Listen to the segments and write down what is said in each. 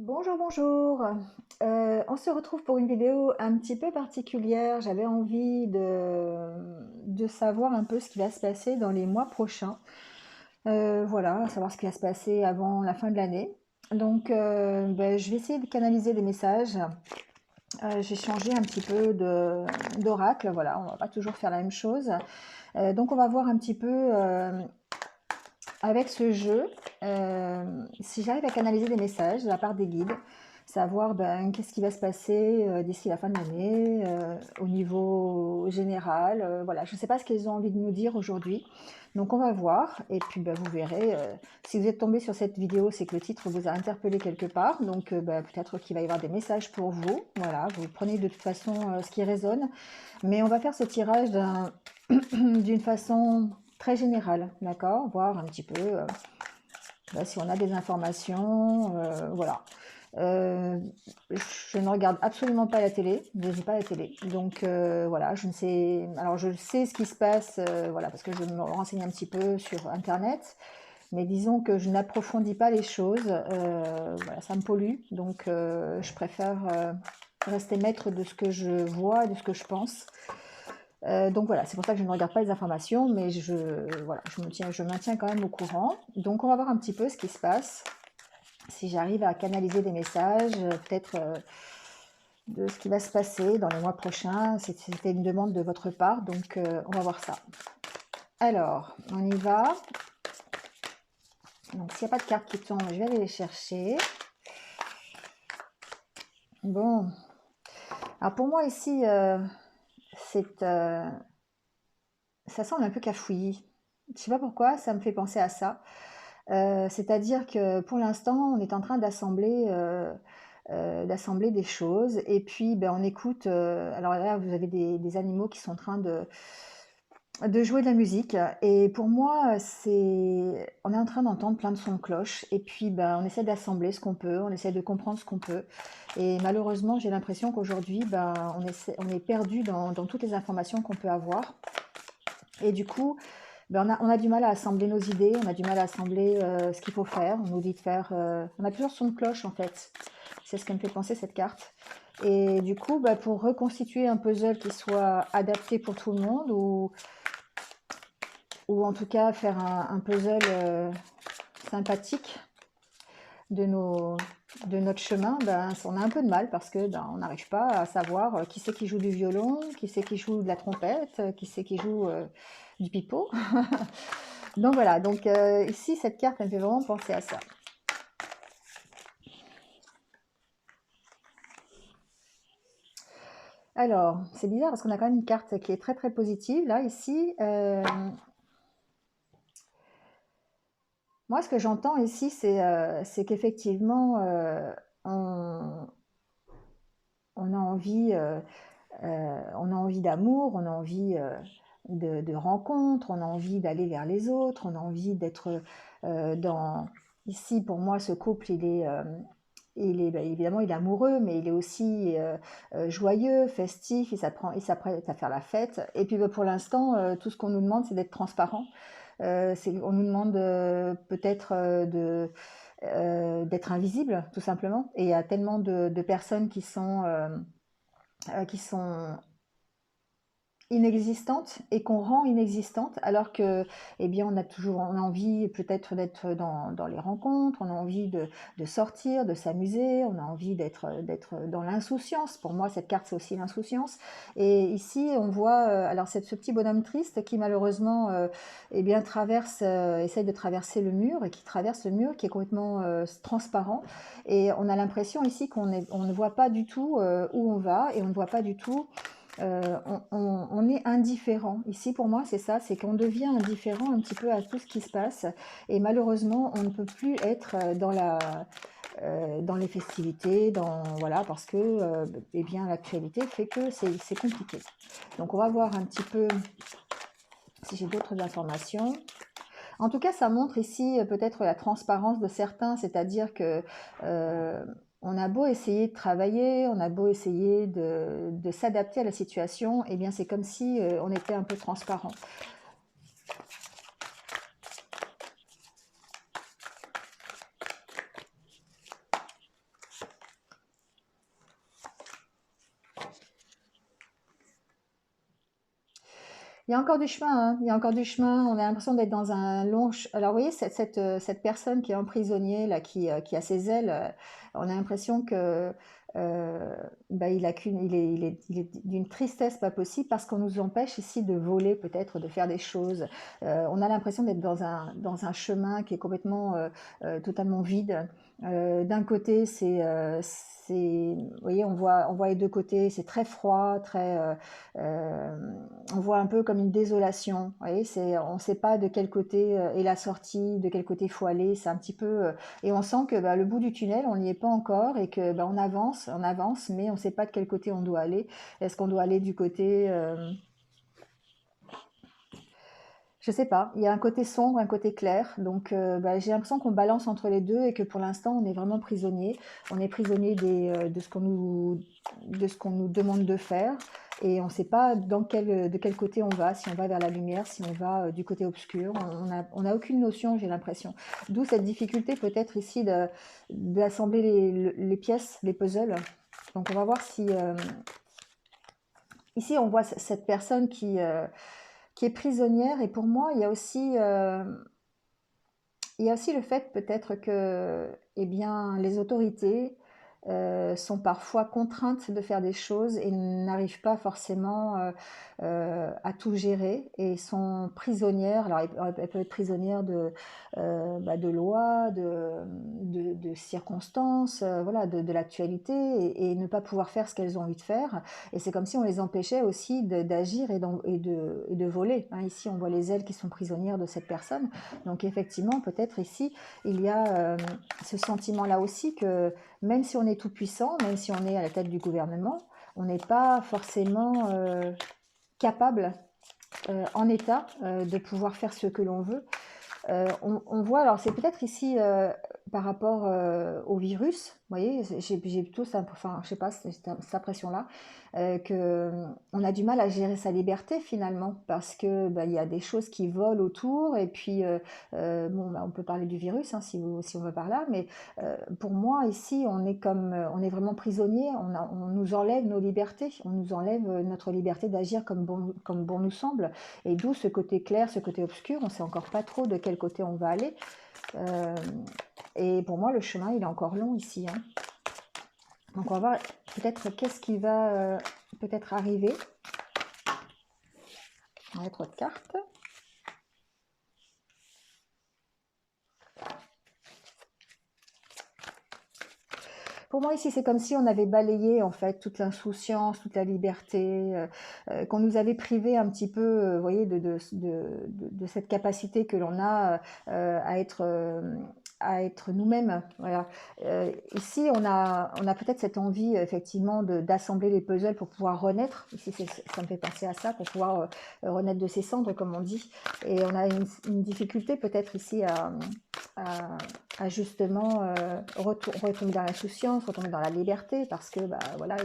Bonjour, bonjour. On se retrouve pour une vidéo un petit peu particulière. J'avais envie de savoir un peu ce qui va se passer dans les mois prochains. Voilà, savoir ce qui va se passer avant la fin de l'année. Donc, je vais essayer de canaliser des messages. J'ai changé un petit peu d'oracle. Voilà, on va pas toujours faire la même chose. Donc, on va voir un petit peu avec ce jeu, si j'arrive à canaliser des messages de la part des guides, savoir ben, qu'est-ce qui va se passer d'ici la fin de l'année, au niveau général, voilà, je ne sais pas ce qu'ils ont envie de nous dire aujourd'hui, donc on va voir, et puis ben, vous verrez, si vous êtes tombé sur cette vidéo, c'est que le titre vous a interpellé quelque part, donc ben, peut-être qu'il va y avoir des messages pour vous, voilà, vous prenez de toute façon ce qui résonne, mais on va faire ce tirage d'une façon très générale, d'accord? Voir un petit peu si on a des informations, voilà. Euh, je ne regarde absolument pas la télé, je n'ai pas la télé, donc voilà, je ne sais, alors je sais ce qui se passe, voilà, parce que je me renseigne un petit peu sur Internet, mais disons que je n'approfondis pas les choses, voilà, ça me pollue, donc je préfère rester maître de ce que je vois, de ce que je pense. Donc voilà, c'est pour ça que je ne regarde pas les informations, mais voilà, je maintiens quand même au courant. Donc on va voir un petit peu ce qui se passe, si j'arrive à canaliser des messages, peut-être de ce qui va se passer dans les mois prochains. C'était une demande de votre part, donc on va voir ça. Alors, on y va. Donc s'il n'y a pas de cartes qui tombent, je vais aller les chercher. Bon, alors pour moi ici, c'est, ça semble un peu cafouillis. Je ne sais pas pourquoi, ça me fait penser à ça. C'est-à-dire que pour l'instant, on est en train d'assembler des choses et puis ben, on écoute. Alors là, vous avez des animaux qui sont en train de jouer de la musique et pour moi, on est en train d'entendre plein de sons de cloche et puis ben, on essaie d'assembler ce qu'on peut, on essaie de comprendre ce qu'on peut et malheureusement, j'ai l'impression qu'aujourd'hui, ben, on est perdu dans toutes les informations qu'on peut avoir et du coup, ben, on a du mal à assembler nos idées, on a du mal à assembler ce qu'il faut faire. On nous dit de faire. On a plusieurs sons de cloche en fait. C'est ce qui me fait penser cette carte. Et du coup, ben, pour reconstituer un puzzle qui soit adapté pour tout le monde, ou en tout cas faire un puzzle sympathique de, nos, de notre chemin, ben, on a un peu de mal parce que ben, on n'arrive pas à savoir qui c'est qui joue du violon, qui c'est qui joue de la trompette, qui c'est qui joue du pipeau. Donc voilà, donc ici, cette carte, elle me fait vraiment penser à ça. Alors, c'est bizarre parce qu'on a quand même une carte qui est très très positive, là, ici. Moi, ce que j'entends ici, c'est qu'effectivement, on, on a envie, on a envie d'amour, on a envie de rencontres, on a envie d'aller vers les autres, on a envie d'être dans... Ici, pour moi, ce couple, bah, évidemment, il est amoureux, mais il est aussi joyeux, festif, il s'apprête à faire la fête. Et puis, bah, pour l'instant, tout ce qu'on nous demande, c'est d'être transparent. On nous demande peut-être d'être invisible, tout simplement. Et il y a tellement de personnes qui sont inexistante et qu'on rend inexistante alors que eh bien on a envie peut-être d'être dans les rencontres, on a envie de sortir, de s'amuser, on a envie d'être dans l'insouciance. Pour moi cette carte c'est aussi l'insouciance et ici on voit alors c'est ce petit bonhomme triste qui malheureusement eh bien essaye de traverser le mur et qui traverse le mur qui est complètement transparent et on a l'impression ici on ne voit pas du tout où on va et on ne voit pas du tout on est indifférent. Ici, pour moi, c'est ça, c'est qu'on devient indifférent un petit peu à tout ce qui se passe. Et malheureusement, on ne peut plus être dans les festivités, voilà, parce que eh bien, l'actualité fait que c'est compliqué. Donc, on va voir un petit peu si j'ai d'autres informations. En tout cas, ça montre ici peut-être la transparence de certains, c'est-à-dire que on a beau essayer de travailler, on a beau essayer de s'adapter à la situation, eh bien c'est comme si on était un peu transparent. Il y a encore du chemin, hein, il y a encore du chemin. On a l'impression d'être dans un Alors, vous voyez, cette personne qui est emprisonnée, là, qui a ses ailes, on a l'impression que bah, il est d'une tristesse pas possible parce qu'on nous empêche ici de voler, peut-être, de faire des choses. On a l'impression d'être dans un chemin qui est complètement, totalement vide. D'un côté, vous voyez, on voit les deux côtés, c'est très froid, on voit un peu comme une désolation. Vous voyez, on ne sait pas de quel côté est la sortie, de quel côté il faut aller. C'est un petit peu, et on sent que bah, le bout du tunnel, on n'y est pas encore et que bah, on avance, mais on ne sait pas de quel côté on doit aller. Est-ce qu'on doit aller du côté je sais pas, il y a un côté sombre, un côté clair, donc bah, j'ai l'impression qu'on balance entre les deux et que pour l'instant on est vraiment prisonnier. On est prisonnier de ce qu'on nous demande de faire et on ne sait pas de quel côté on va, si on va vers la lumière, si on va du côté obscur. On a aucune notion, j'ai l'impression. D'où cette difficulté peut-être ici d'assembler les pièces, les puzzles. Donc on va voir si... ici on voit cette personne qui est prisonnière et pour moi il y a aussi le fait peut-être que eh bien, les autorités sont parfois contraintes de faire des choses et n'arrivent pas forcément à tout gérer et sont prisonnières. Alors, elles peuvent être prisonnières bah, de lois, de circonstances, voilà, de l'actualité et ne pas pouvoir faire ce qu'elles ont envie de faire. Et c'est comme si on les empêchait aussi d'agir et de voler. Hein, ici, on voit les ailes qui sont prisonnières de cette personne. Donc, effectivement, peut-être ici, il y a ce sentiment-là aussi que même si on est tout puissant, même si on est à la tête du gouvernement, on n'est pas forcément capable, en état, de pouvoir faire ce que l'on veut. On voit, alors c'est peut-être ici par rapport au virus, vous voyez, j'ai plutôt, enfin, je sais pas, cette impression-là, que on a du mal à gérer sa liberté finalement, parce que bah, il y a des choses qui volent autour, et puis bon, bah, on peut parler du virus hein, si on veut par là, mais pour moi ici, on est vraiment prisonnier, on nous enlève nos libertés, on nous enlève notre liberté d'agir comme bon nous semble. Et d'où ce côté clair, ce côté obscur, on ne sait encore pas trop de quel côté on va aller. Euh, et pour moi, le chemin, il est encore long ici. Hein. Donc on va voir peut-être qu'est-ce qui va peut-être arriver. On va mettre autre carte. Pour moi ici, c'est comme si on avait balayé en fait toute l'insouciance, toute la liberté, qu'on nous avait privé un petit peu, vous voyez, de cette capacité que l'on a à être nous-mêmes. Voilà. Ici, on a peut-être cette envie effectivement d'assembler les puzzles pour pouvoir renaître. Ici, ça me fait penser à ça, pour pouvoir renaître de ses cendres, comme on dit. Et on a une difficulté peut-être ici à, à justement retomber dans l'insouciance, retomber dans la liberté, parce que bah, voilà,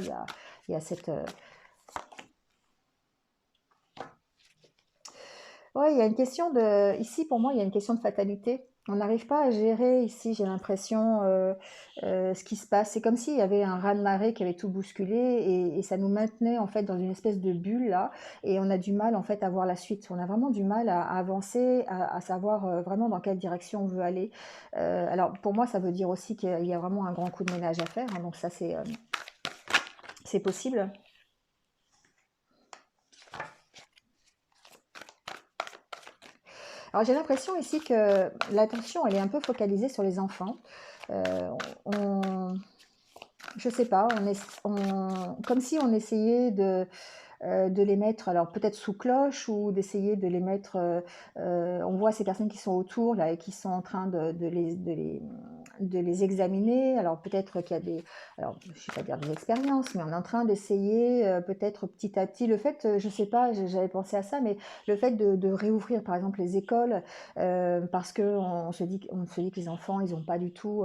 il y a cette... Ouais, il y a une question de... Ici, pour moi, il y a une question de fatalité. On n'arrive pas à gérer ici, j'ai l'impression, ce qui se passe. C'est comme s'il y avait un raz-de-marée qui avait tout bousculé et ça nous maintenait en fait dans une espèce de bulle là. Et on a du mal en fait à voir la suite. On a vraiment du mal à avancer, à savoir vraiment dans quelle direction on veut aller. Alors pour moi, ça veut dire aussi qu'il y a vraiment un grand coup de ménage à faire. Hein, donc ça, c'est possible. Alors j'ai l'impression ici que l'attention, elle est un peu focalisée sur les enfants. Euh, on, je sais pas, comme si on essayait de les mettre, alors peut-être sous cloche ou d'essayer de les mettre. On voit ces personnes qui sont autour là et qui sont en train de les examiner. Alors peut-être qu'il y a alors je ne vais pas dire des expériences, mais on est en train d'essayer peut-être petit à petit. Le fait, je sais pas, j'avais pensé à ça, mais le fait de réouvrir par exemple les écoles, parce que on se dit que les enfants, ils sont pas du tout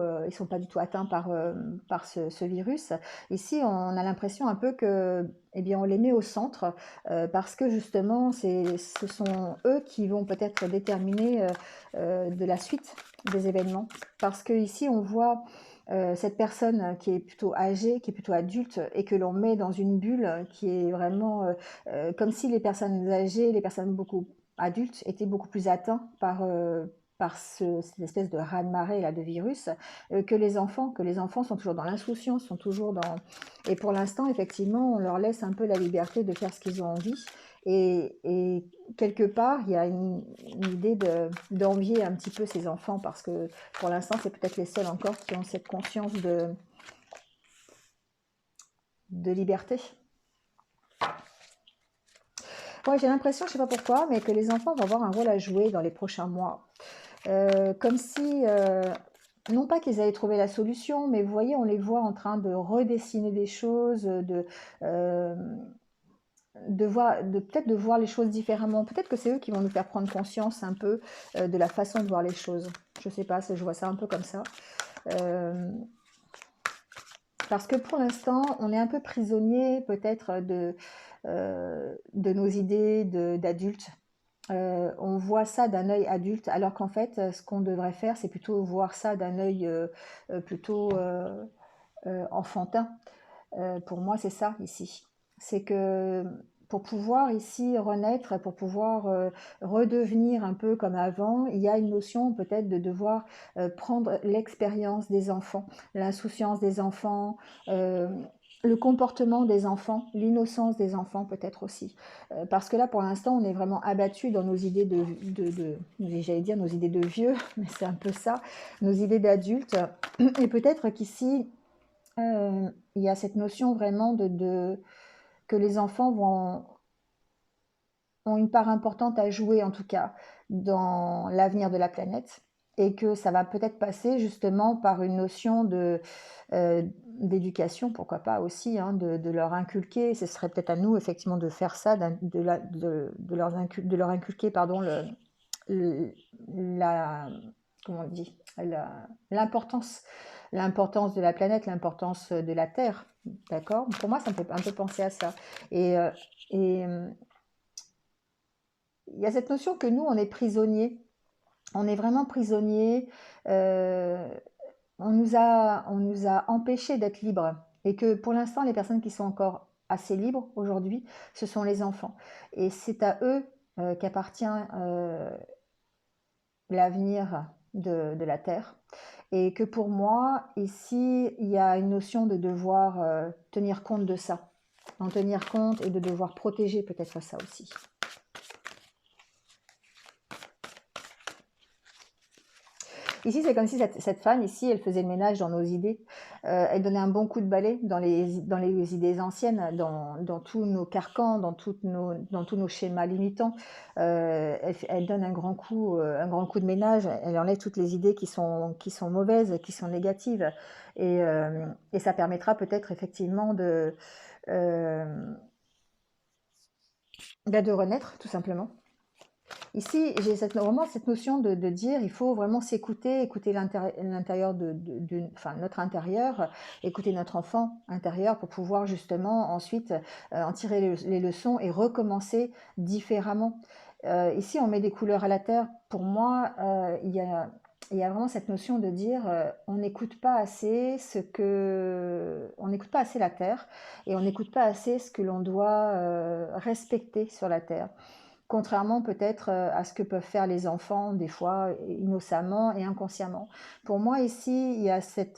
atteints par ce virus. Ici, on a l'impression un peu que eh bien, on les met au centre parce que justement, ce sont eux qui vont peut-être déterminer de la suite des événements. Parce que ici, on voit cette personne qui est plutôt âgée, qui est plutôt adulte, et que l'on met dans une bulle qui est vraiment comme si les personnes âgées, les personnes beaucoup adultes étaient beaucoup plus atteints par cette espèce de raz-de-marée là de virus que les enfants sont toujours dans l'insouciance, sont toujours dans... Et pour l'instant, effectivement, on leur laisse un peu la liberté de faire ce qu'ils ont envie. Et quelque part, il y a une idée d'envier un petit peu ces enfants parce que pour l'instant, c'est peut-être les seuls encore qui ont cette conscience de liberté. Ouais, j'ai l'impression, je ne sais pas pourquoi, mais que les enfants vont avoir un rôle à jouer dans les prochains mois. Comme si, non pas qu'ils allaient trouver la solution, mais vous voyez, on les voit en train de redessiner des choses, euh, peut-être de voir les choses différemment. Peut-être que c'est eux qui vont nous faire prendre conscience un peu de la façon de voir les choses. Je sais pas, je vois ça un peu comme ça. Parce que pour l'instant, on est un peu prisonnier peut-être de nos idées d'adultes. On voit ça d'un œil adulte, alors qu'en fait, ce qu'on devrait faire, c'est plutôt voir ça d'un œil plutôt enfantin. Pour moi, c'est ça ici. C'est que pour pouvoir ici renaître, pour pouvoir redevenir un peu comme avant, il y a une notion peut-être de devoir prendre l'expérience des enfants, l'insouciance des enfants, le comportement des enfants, l'innocence des enfants peut-être aussi. Parce que là, pour l'instant, on est vraiment abattu dans nos idées j'allais dire nos idées de vieux, mais c'est un peu ça, nos idées d'adultes. Et peut-être qu'ici, il y a cette notion vraiment que les enfants ont une part importante à jouer, en tout cas, dans l'avenir de la planète, et que ça va peut-être passer justement par une notion d'éducation, pourquoi pas aussi, hein, de leur inculquer, ce serait peut-être à nous effectivement de faire ça, de leur inculquer pardon, la, comment on dit, l'importance de la planète, l'importance de la Terre, d'accord? Pour moi, ça me fait un peu penser à ça. Et, il y a cette notion que nous, on est prisonniers. On est vraiment prisonniers. Euh, on nous a empêchés d'être libres. Et que pour l'instant, les personnes qui sont encore assez libres aujourd'hui, ce sont les enfants. Et c'est à eux qu'appartient l'avenir de la Terre. Et que pour moi, ici, il y a une notion de devoir tenir compte de ça. En tenir compte et de devoir protéger peut-être ça aussi. Ici, c'est comme si cette femme, ici, elle faisait le ménage dans nos idées. Elle donnait un bon coup de balai dans les idées anciennes, dans tous nos carcans, dans tous nos schémas limitants. Elle donne un grand coup de ménage. Elle enlève toutes les idées qui sont mauvaises, qui sont négatives. Et ça permettra peut-être effectivement de renaître, tout simplement. Ici, j'ai vraiment cette notion de dire il faut vraiment s'écouter, écouter l'intérieur enfin, notre intérieur, écouter notre enfant intérieur pour pouvoir justement ensuite en tirer les leçons et recommencer différemment. Ici, on met des couleurs à la terre. Pour moi, il y a vraiment cette notion de dire on n'écoute pas assez on n'écoute pas assez la terre et on n'écoute pas assez ce que l'on doit respecter sur la terre. Contrairement peut-être à ce que peuvent faire les enfants, des fois, innocemment et inconsciemment. Pour moi, ici, il y a c'est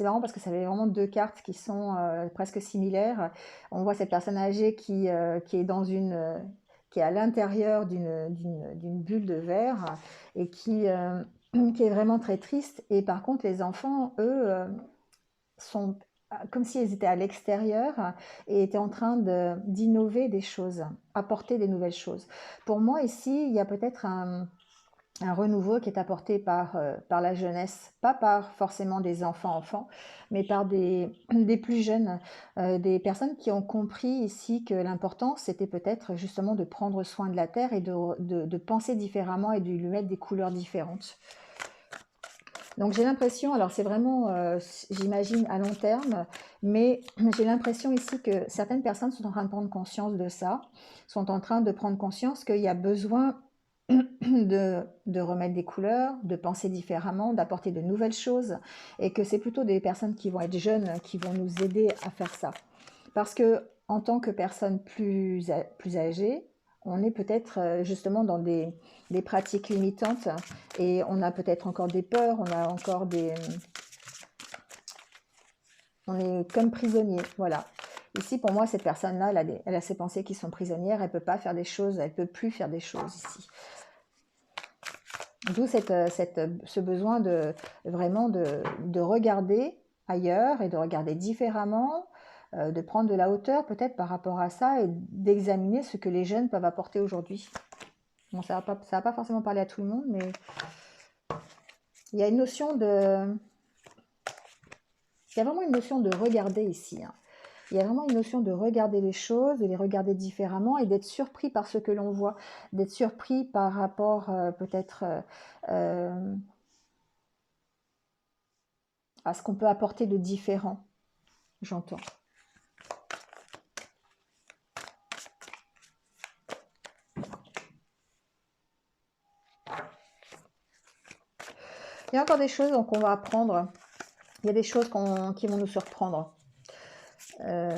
marrant parce que ça fait vraiment deux cartes qui sont presque similaires. On voit cette personne âgée qui est qui est à l'intérieur d'une bulle de verre et qui est vraiment très triste. Et par contre, les enfants, eux, sont comme s'ils étaient à l'extérieur et étaient en train d'innover des choses, apporter des nouvelles choses. Pour moi, ici, il y a peut-être un renouveau qui est apporté par la jeunesse, pas par forcément des enfants, mais par des plus jeunes, des personnes qui ont compris ici que l'important, c'était peut-être justement de prendre soin de la terre et de penser différemment et de lui mettre des couleurs différentes. Donc j'ai l'impression, alors c'est vraiment, j'imagine à long terme, mais j'ai l'impression ici que certaines personnes sont en train de prendre conscience de ça, sont en train de prendre conscience qu'il y a besoin de remettre des couleurs, de penser différemment, d'apporter de nouvelles choses, et que c'est plutôt des personnes qui vont être jeunes qui vont nous aider à faire ça. Parce que en tant que personne plus âgée, on est peut-être justement dans des pratiques limitantes et on a peut-être encore des peurs, on a encore on est comme prisonnier, voilà. Ici, pour moi, cette personne-là, elle a ses pensées qui sont prisonnières, elle peut pas faire des choses, elle peut plus faire des choses ici. D'où ce besoin vraiment de regarder ailleurs et de regarder différemment, de prendre de la hauteur peut-être par rapport à ça et d'examiner ce que les jeunes peuvent apporter aujourd'hui. Bon, ça va pas forcément parler à tout le monde, mais il y a une notion de, il y a vraiment une notion de regarder ici, hein. Il y a vraiment une notion de regarder les choses, de les regarder différemment et d'être surpris par ce que l'on voit, d'être surpris par rapport peut-être euh, à ce qu'on peut apporter de différent, j'entends. Il y a encore des choses qu'on va apprendre. Il y a des choses qui vont nous surprendre. Euh,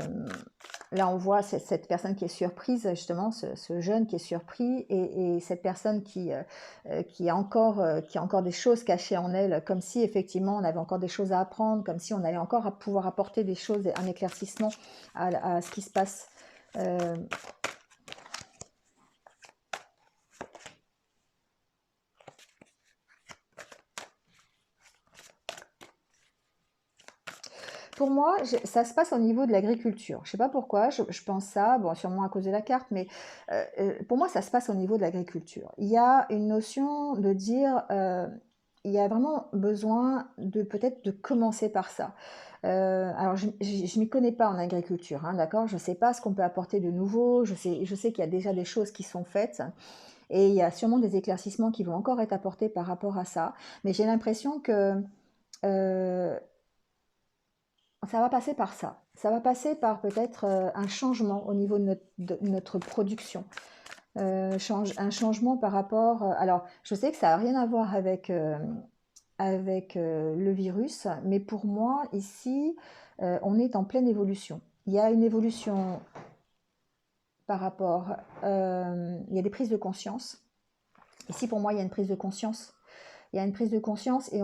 Là, on voit cette personne qui est surprise, justement, ce jeune qui est surpris, et cette personne qui a encore des choses cachées en elle, comme si effectivement on avait encore des choses à apprendre, comme si on allait encore pouvoir apporter des choses, un éclaircissement à ce qui se passe. Pour moi, ça se passe au niveau de l'agriculture. Je ne sais pas pourquoi, je pense ça, bon, sûrement à cause de la carte, mais pour moi, ça se passe au niveau de l'agriculture. Il y a une notion de dire, il y a vraiment besoin de peut-être de commencer par ça. Alors, je ne m'y connais pas en agriculture, hein, d'accord? Je ne sais pas ce qu'on peut apporter de nouveau, je sais qu'il y a déjà des choses qui sont faites, et il y a sûrement des éclaircissements qui vont encore être apportés par rapport à ça, mais j'ai l'impression que... euh, ça va passer par ça. Ça va passer par peut-être un changement au niveau de notre production. Un changement par rapport... alors, je sais que ça n'a rien à voir avec le virus, mais pour moi, ici, on est en pleine évolution. Il y a une évolution par rapport... il y a des prises de conscience. Ici, pour moi, il y a une prise de conscience. Il y a une prise de conscience et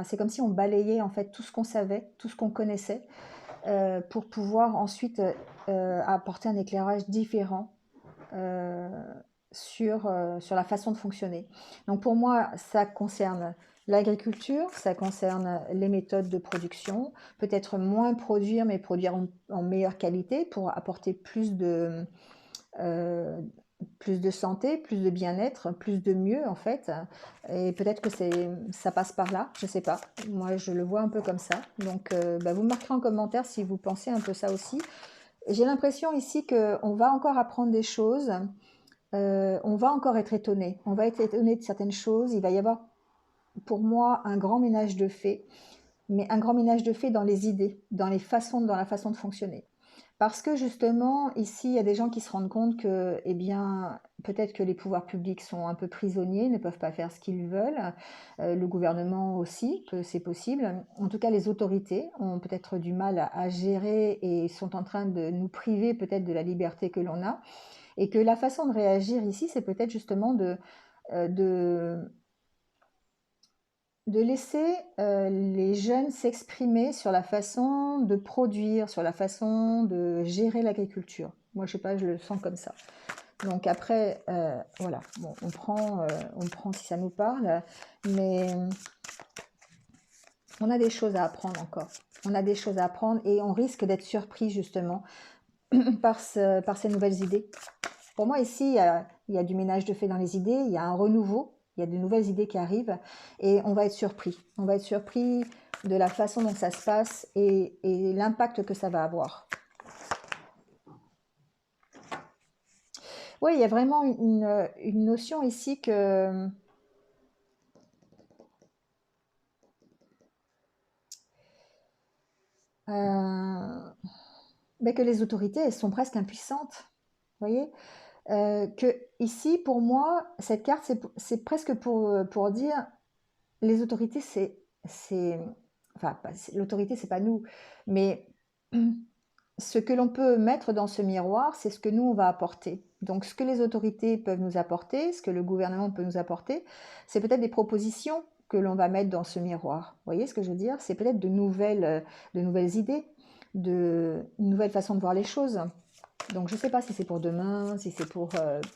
c'est comme si on balayait en fait tout ce qu'on savait, tout ce qu'on connaissait, pour pouvoir ensuite apporter un éclairage différent euh, sur la façon de fonctionner. Donc pour moi, ça concerne l'agriculture, ça concerne les méthodes de production, peut-être moins produire, mais produire en meilleure qualité pour apporter euh, plus de santé, plus de bien-être, plus de mieux en fait. Et peut-être que ça passe par là, je sais pas. Moi, je le vois un peu comme ça. Donc, vous me marquerez en commentaire si vous pensez un peu ça aussi. J'ai l'impression ici qu'on va encore apprendre des choses, on va encore être étonné. On va être étonné de certaines choses. Il va y avoir, pour moi, un grand ménage de fait, mais un grand ménage de fait dans les idées, dans la façon de fonctionner. Parce que justement, ici, il y a des gens qui se rendent compte que, eh bien, peut-être que les pouvoirs publics sont un peu prisonniers, ne peuvent pas faire ce qu'ils veulent. Le gouvernement aussi, que c'est possible. En tout cas, les autorités ont peut-être du mal à gérer et sont en train de nous priver peut-être de la liberté que l'on a. Et que la façon de réagir ici, c'est peut-être justement euh, de, de laisser les jeunes s'exprimer sur la façon de produire, sur la façon de gérer l'agriculture. Moi, je sais pas, je le sens comme ça. Donc après, voilà, bon, on prend si ça nous parle, mais on a des choses à apprendre encore. On a des choses à apprendre et on risque d'être surpris justement par ces nouvelles idées. Pour moi, ici, il y a du ménage de fait dans les idées, il y a un renouveau, il y a de nouvelles idées qui arrivent et on va être surpris. On va être surpris de la façon dont ça se passe et l'impact que ça va avoir. Oui, il y a vraiment une notion ici euh, que les autorités, elles sont presque impuissantes. Vous voyez, Que ici, pour moi, cette carte, c'est presque pour dire les autorités, enfin, l'autorité, c'est pas nous, mais ce que l'on peut mettre dans ce miroir, c'est ce que nous, on va apporter. Donc, ce que les autorités peuvent nous apporter, ce que le gouvernement peut nous apporter, c'est peut-être des propositions que l'on va mettre dans ce miroir. Vous voyez ce que je veux dire? C'est peut-être de nouvelles idées, une nouvelle façon de voir les choses. Donc, je ne sais pas si c'est pour demain, si c'est pour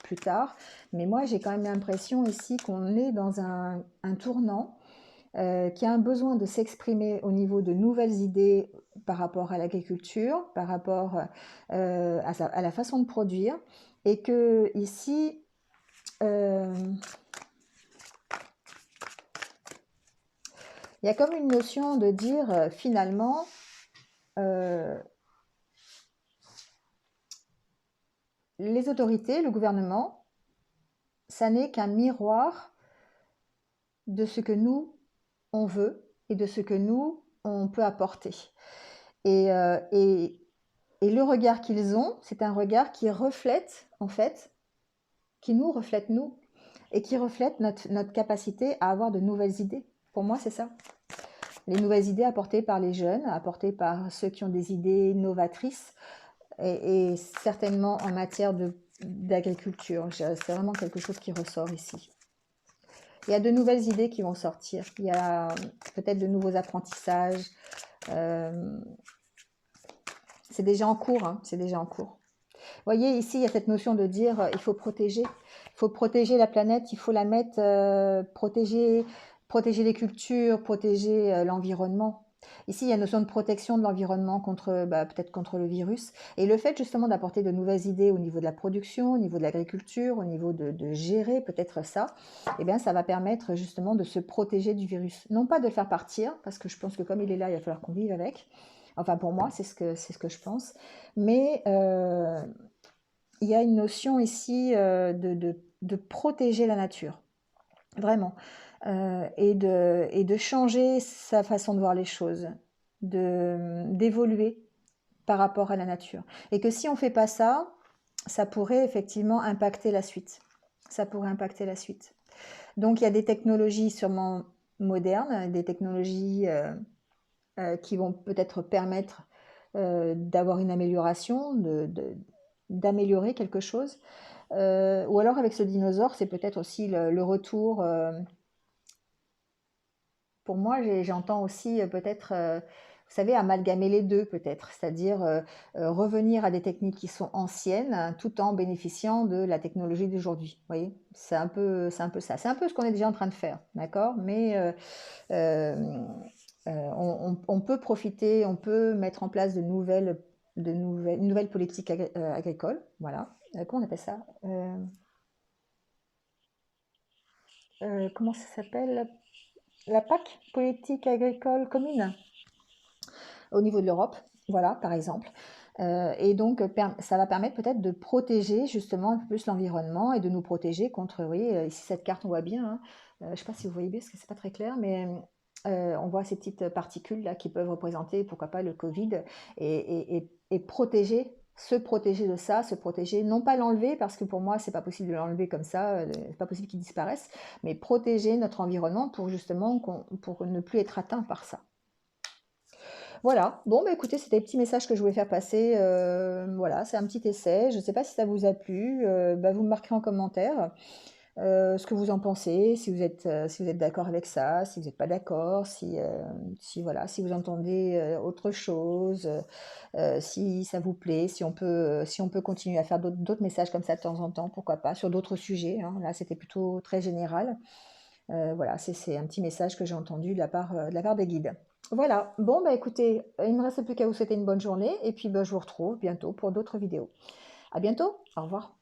plus tard, mais moi, j'ai quand même l'impression ici qu'on est dans un tournant qui a un besoin de s'exprimer au niveau de nouvelles idées par rapport à l'agriculture, par rapport à la façon de produire, et que ici, il y a comme une notion de dire finalement, les autorités, le gouvernement, ça n'est qu'un miroir de ce que nous, on veut et de ce que nous, on peut apporter. Et, le regard qu'ils ont, c'est un regard qui reflète, en fait, qui nous reflète nous, et qui reflète notre capacité à avoir de nouvelles idées. Pour moi, c'est ça. Les nouvelles idées apportées par les jeunes, apportées par ceux qui ont des idées novatrices, et certainement en matière d'agriculture. C'est vraiment quelque chose qui ressort ici. Il y a de nouvelles idées qui vont sortir. Il y a peut-être de nouveaux apprentissages. C'est déjà en cours, hein, c'est déjà en cours. Vous voyez, ici, il y a cette notion de dire il faut protéger. Il faut protéger la planète, il faut la mettre, protéger les cultures, protéger l'environnement. Ici, il y a une notion de protection de l'environnement contre, peut-être contre le virus. Et le fait justement d'apporter de nouvelles idées au niveau de la production, au niveau de l'agriculture, au niveau de gérer peut-être ça, eh bien, ça va permettre justement de se protéger du virus. Non pas de le faire partir, parce que je pense que comme il est là, il va falloir qu'on vive avec. Enfin, pour moi, c'est ce que je pense. Mais il y a une notion ici de protéger la nature, vraiment, et de changer sa façon de voir les choses, d'évoluer par rapport à la nature. Et que si on ne fait pas ça, ça pourrait effectivement impacter la suite. Ça pourrait impacter la suite. Donc il y a des technologies sûrement modernes, des technologies qui vont peut-être permettre d'avoir une amélioration, d'améliorer quelque chose. Ou alors avec ce dinosaure, c'est peut-être aussi le retour. Pour moi, j'entends aussi peut-être, vous savez, amalgamer les deux peut-être, c'est-à-dire revenir à des techniques qui sont anciennes tout en bénéficiant de la technologie d'aujourd'hui. Vous voyez, c'est un peu ça. C'est un peu ce qu'on est déjà en train de faire, d'accord? Mais on peut profiter, on peut mettre en place une nouvelle politique agricole. Voilà. Comment on appelle ça? Comment ça s'appelle? La PAC, politique agricole commune, au niveau de l'Europe. Voilà, par exemple. Et donc, ça va permettre peut-être de protéger justement un peu plus l'environnement et de nous protéger contre, vous voyez, ici cette carte, on voit bien, hein, je ne sais pas si vous voyez bien parce que c'est pas très clair, mais on voit ces petites particules là qui peuvent représenter, pourquoi pas, le Covid et protéger, se protéger de ça, se protéger, non pas l'enlever parce que pour moi c'est pas possible de l'enlever comme ça, c'est pas possible qu'il disparaisse, mais protéger notre environnement pour justement pour ne plus être atteint par ça. Voilà, bon bah écoutez, c'était les petits messages que je voulais faire passer. Voilà, c'est un petit essai. Je ne sais pas si ça vous a plu. Vous me marquerez en commentaire ce que vous en pensez, si vous êtes d'accord avec ça, si vous n'êtes pas d'accord, voilà, si vous entendez autre chose, si ça vous plaît, si on peut continuer à faire d'autres messages comme ça de temps en temps, pourquoi pas, sur d'autres sujets, hein. Là, c'était plutôt très général. Voilà, c'est un petit message que j'ai entendu de la part des guides. Voilà, bon bah écoutez, il ne me reste plus qu'à vous souhaiter une bonne journée et puis je vous retrouve bientôt pour d'autres vidéos. À bientôt, au revoir.